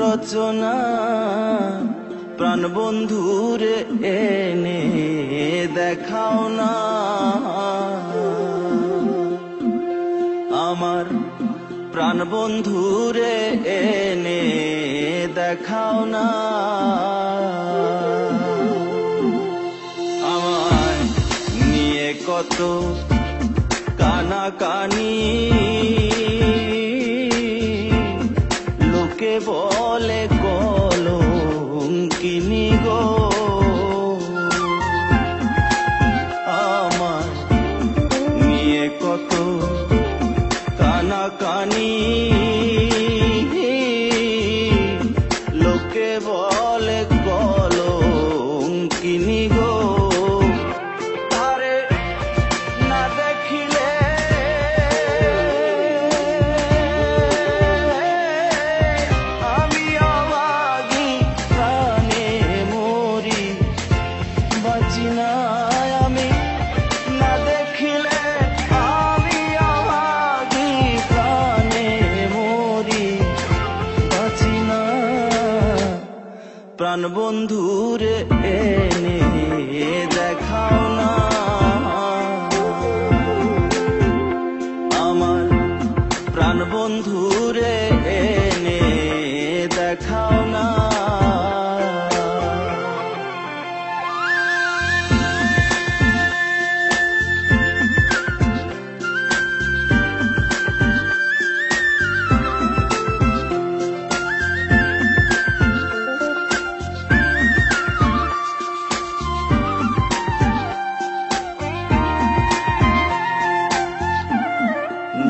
রচনা প্রাণ বন্ধুরে এনে দেখাও না, আমার প্রাণ বন্ধুরে এনে দেখাও না। আমায় নিয়ে কত কানাকানি, লোকে বলে কলঙ্কিনী গো। আমার নিয়ে কত কানাকানি, লোকে বলে কলঙ্কিনী গো। তারে না দেখিলে আমি অভাগী প্রাণে মরি, বাঁচি না আমি না দেখিলে আমি অভাগী প্রাণে মরি, বাঁচি না। প্রাণ বন্ধুরে এনে দেখাও না, আমার প্রাণ বন্ধুরে এনে দেখাও না।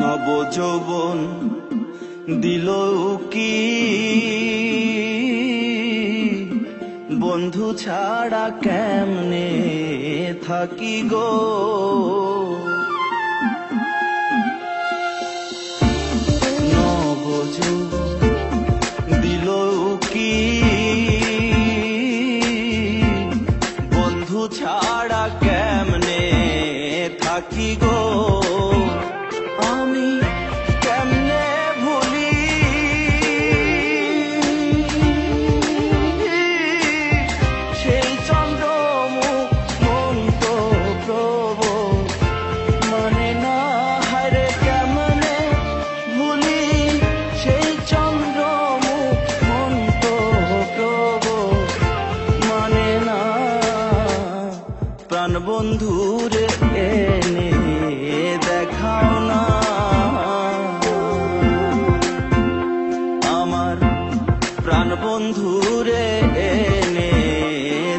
নব যৌবন দিল কি বন্ধু ছাড়া কেমনে থাকি গো। নব যৌবন দিল কি বন্ধু ছাড়া কেমনে থাকি গো। আমি কেমনে ভুলি সেই চন্দ্রমুখ মন্ত প্রভ, মানে না হায়রে কেমনে ভুলি সেই চন্দ্রমুখ মন্ত প্রভ, মানে না। প্রাণ বন্ধুরে এনে দেখাও না, আমার প্রাণ বন্ধুরে এনে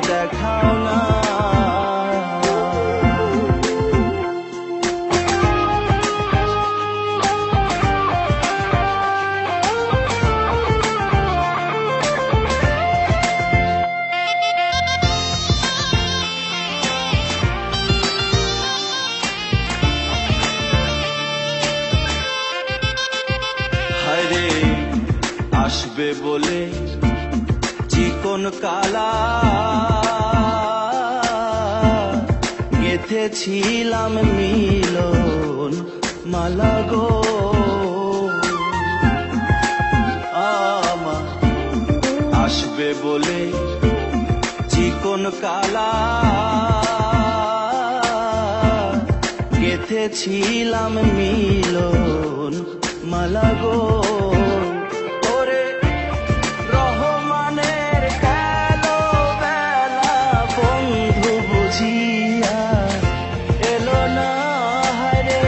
দেখাও না। হায়রে আসবে বলে চিকন কালা গেথেছিলাম মিলন মালা গো। আমার আসবে বলে চিকন কালা গেথেছিলাম মিলন মালা গো। ওরে রহমানের কালো বেলা বন্ধু বুঝিয়া এলো না, হায়রে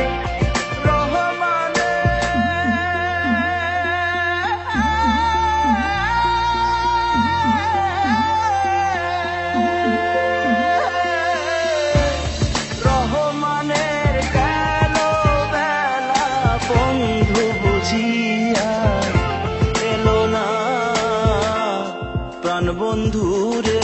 রহমানের কালো বেলা বন্ধু বুঝিয়া এলো না। প্রাণ বন্ধুরে